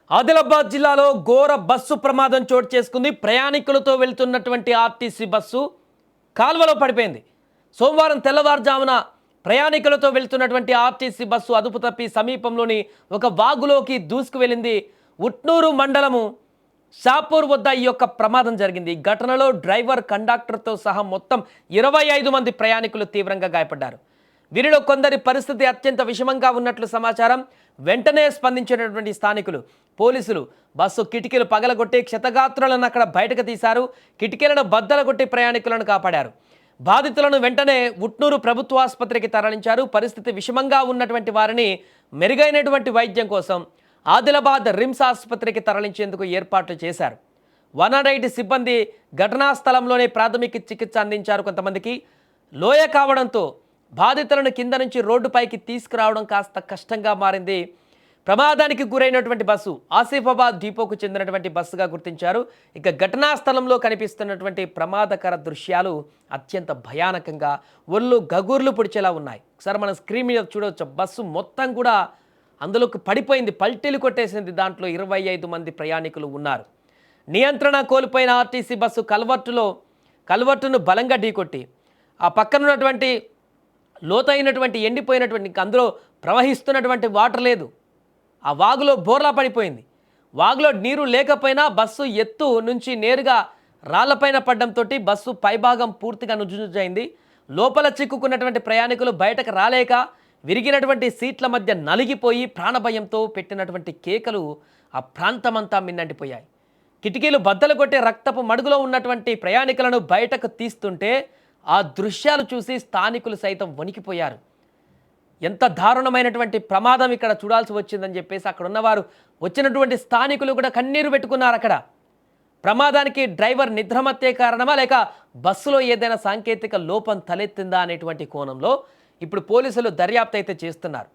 ఆదిలాబాద్ జిల్లాలో ఘోర బస్సు ప్రమాదం చోటు చేసుకుంది. ప్రయాణికులతో వెళ్తున్నటువంటి ఆర్టీసీ బస్సు కాల్వలో పడిపోయింది. సోమవారం తెల్లవారుజామున ప్రయాణికులతో వెళ్తున్నటువంటి ఆర్టీసీ బస్సు అదుపు తప్పి సమీపంలోని ఒక వాగులోకి దూసుకు వెళ్ళింది. ఉట్నూరు మండలము షాపూర్ వద్ద ఈ యొక్క ప్రమాదం జరిగింది. ఈ ఘటనలో డ్రైవర్, కండక్టర్తో సహా మొత్తం 25 మంది ప్రయాణికులు తీవ్రంగా గాయపడ్డారు. వీరిలో కొందరి పరిస్థితి అత్యంత విషమంగా ఉన్నట్లు సమాచారం. వెంటనే స్పందించినటువంటి స్థానికులు, పోలీసులు బస్సు కిటికీలు పగలగొట్టి క్షతగాత్రులను అక్కడ బయటకు తీశారు. కిటికీలను బద్దలగొట్టి ప్రయాణికులను కాపాడారు. బాధితులను వెంటనే ఉట్నూరు ప్రభుత్వ ఆసుపత్రికి తరలించారు. పరిస్థితి విషమంగా ఉన్నటువంటి వారిని మెరుగైనటువంటి వైద్యం కోసం ఆదిలాబాద్ రిమ్స్ ఆసుపత్రికి తరలించేందుకు ఏర్పాట్లు చేశారు. 108 సిబ్బంది ఘటనా స్థలంలోనే ప్రాథమిక చికిత్స అందించారు. కొంతమందికి లోయ కావడంతో బాధితులను కింద నుంచి రోడ్డుపైకి తీసుకురావడం కాస్త కష్టంగా మారింది. ప్రమాదానికి గురైనటువంటి బస్సు ఆసిఫాబాద్ డిపోకు చెందినటువంటి బస్సుగా గుర్తించారు. ఇక ఘటనా స్థలంలో కనిపిస్తున్నటువంటి ప్రమాదకర దృశ్యాలు అత్యంత భయానకంగా ఒళ్ళు గగుర్లు పొడిచేలా ఉన్నాయి. ఒకసారి మనం స్క్రీన్ మీద చూడవచ్చు. బస్సు మొత్తం కూడా అందులోకి పడిపోయింది, పల్టీలు కొట్టేసింది. దాంట్లో 25 మంది ప్రయాణికులు ఉన్నారు. నియంత్రణ కోల్పోయిన ఆర్టీసీ బస్సు కల్వర్టును బలంగా ఢీకొట్టి ఆ పక్కనున్నటువంటి లోతైనటువంటి ఎండిపోయినటువంటి అందులో ప్రవహిస్తున్నటువంటి వాటర్ లేదు, ఆ వాగులో బోర్లా పడిపోయింది. వాగులో నీరు లేకపోయినా బస్సు ఎత్తు నుంచి నేరుగా రాళ్లపైన పడడంతో బస్సు పైభాగం పూర్తిగా నుజ్జునుజ్జైంది. లోపల చిక్కుకున్నటువంటి ప్రయాణికులు బయటకు రాలేక విరిగినటువంటి సీట్ల మధ్య నలిగిపోయి ప్రాణభయంతో పెట్టినటువంటి కేకలు ఆ ప్రాంతమంతా మిన్నంటిపోయాయి. కిటికీలు బద్దలు కొట్టే రక్తపు మడుగులో ఉన్నటువంటి ప్రయాణికులను బయటకు తీస్తుంటే ఆ దృశ్యాలు చూసి స్థానికులు సైతం వణికిపోయారు. ఎంత దారుణమైనటువంటి ప్రమాదం ఇక్కడ చూడాల్సి వచ్చిందని చెప్పేసి అక్కడ ఉన్నవారు, వచ్చినటువంటి స్థానికులు కూడా కన్నీరు పెట్టుకున్నారు. అక్కడ ప్రమాదానికి డ్రైవర్ నిద్రమత్తే కారణమా లేక బస్సులో ఏదైనా సాంకేతిక లోపం తలెత్తిందా అనేటువంటి కోణంలో ఇప్పుడు పోలీసులు దర్యాప్తు అయితే చేస్తున్నారు.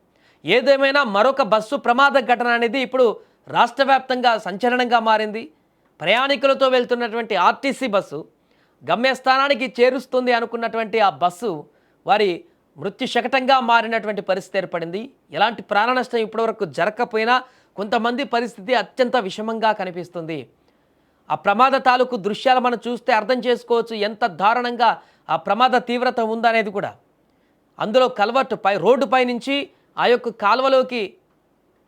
ఏదేమైనా మరొక బస్సు ప్రమాద ఘటన అనేది ఇప్పుడు రాష్ట్ర వ్యాప్తంగా సంచలనంగా మారింది. ప్రయాణికులతో వెళ్తున్నటువంటి ఆర్టీసీ బస్సు గమ్యస్థానానికి చేరుస్తుంది అనుకున్నటువంటి ఆ బస్సు వారి మృత్యు శకటంగా మారినటువంటి పరిస్థితి ఏర్పడింది. ఎలాంటి ప్రాణ నష్టం ఇప్పటివరకు జరగకపోయినా కొంతమంది పరిస్థితి అత్యంత విషమంగా కనిపిస్తుంది. ఆ ప్రమాద తాలూకు దృశ్యాలు మనం చూస్తే అర్థం చేసుకోవచ్చు ఎంత దారుణంగా ఆ ప్రమాద తీవ్రత ఉందనేది కూడా. అందులో రోడ్డుపై నుంచి ఆ యొక్క కాలువలోకి,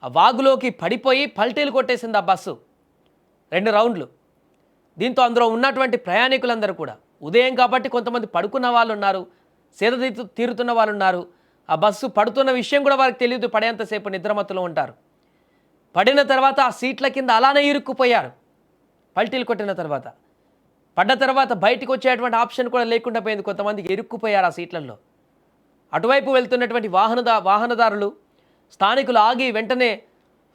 ఆ వాగులోకి పడిపోయి పల్టీలు కొట్టేసింది ఆ బస్సు 2 రౌండ్లు. దీంతో అందులో ఉన్నటువంటి ప్రయాణికులందరూ కూడా ఉదయం కాబట్టి కొంతమంది పడుకున్న వాళ్ళు ఉన్నారు, సేద తీరుతున్న వాళ్ళు ఉన్నారు. ఆ బస్సు పడుతున్న విషయం కూడా వారికి తెలియదు, పడేంతసేపు నిద్రమత్తులో ఉంటారు. పడిన తర్వాత ఆ సీట్ల కింద అలానే ఇరుక్కుపోయారు. పల్టీలు కొట్టిన తర్వాత పడ్డ తర్వాత బయటకు వచ్చేటువంటి ఆప్షన్ కూడా లేకుండా పోయింది. కొంతమందికి ఇరుక్కుపోయారు ఆ సీట్లలో. అటువైపు వెళ్తున్నటువంటి వాహనదారులు, స్థానికులు ఆగి వెంటనే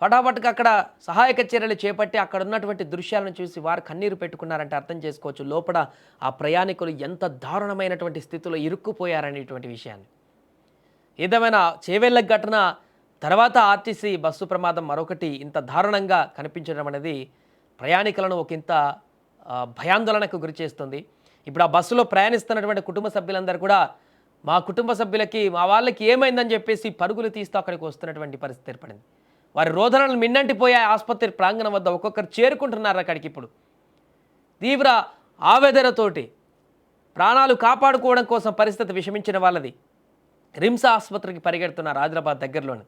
ఫటాఫట్గా అక్కడ సహాయక చర్యలు చేపట్టి అక్కడ ఉన్నటువంటి దృశ్యాలను చూసి వారు కన్నీరు పెట్టుకున్నారంటే అర్థం చేసుకోవచ్చు లోపల ఆ ప్రయాణికులు ఎంత దారుణమైనటువంటి స్థితిలో ఇరుక్కుపోయారనేటువంటి విషయాన్ని. ఏదేమైనా చేవెళ్ళ ఘటన తర్వాత ఆర్టీసీ బస్సు ప్రమాదం మరొకటి ఇంత దారుణంగా కనిపించడం అనేది ప్రయాణికులను ఒకంత భయాందోళనకు గురి చేస్తుంది. ఇప్పుడు ఆ బస్సులో ప్రయాణిస్తున్నటువంటి కుటుంబ సభ్యులందరూ కూడా మా కుటుంబ సభ్యులకి, మా వాళ్ళకి ఏమైందని చెప్పేసి పరుగులు తీస్తూ అక్కడికి వస్తున్నటువంటి పరిస్థితి ఏర్పడింది. వారి రోదనలు మిన్నంటిపోయాయి. ఆసుపత్రి ప్రాంగణం వద్ద ఒక్కొక్కరు చేరుకుంటున్నారు అక్కడికి. ఇప్పుడు తీవ్ర ఆవేదనతోటి ప్రాణాలు కాపాడుకోవడం కోసం పరిస్థితి విషమించిన వాళ్ళది రిమ్స్ ఆసుపత్రికి పరిగెడుతున్నారు ఆదిలాబాద్ దగ్గరలోని.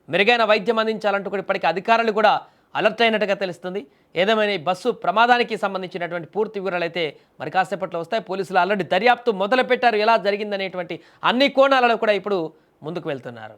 మెరుగైన వైద్యం అందించాలంటూ కూడా ఇప్పటికీ అధికారులు కూడా అలర్ట్ అయినట్టుగా తెలుస్తుంది. ఏదేమైనా ఈ బస్సు ప్రమాదానికి సంబంధించినటువంటి పూర్తి వివరాలు అయితే మరి కాసేపట్లో వస్తాయి. పోలీసులు ఆల్రెడీ దర్యాప్తు మొదలుపెట్టారు. ఎలా జరిగిందనేటువంటి అన్ని కోణాలలో కూడా ఇప్పుడు ముందుకు వెళ్తున్నారు.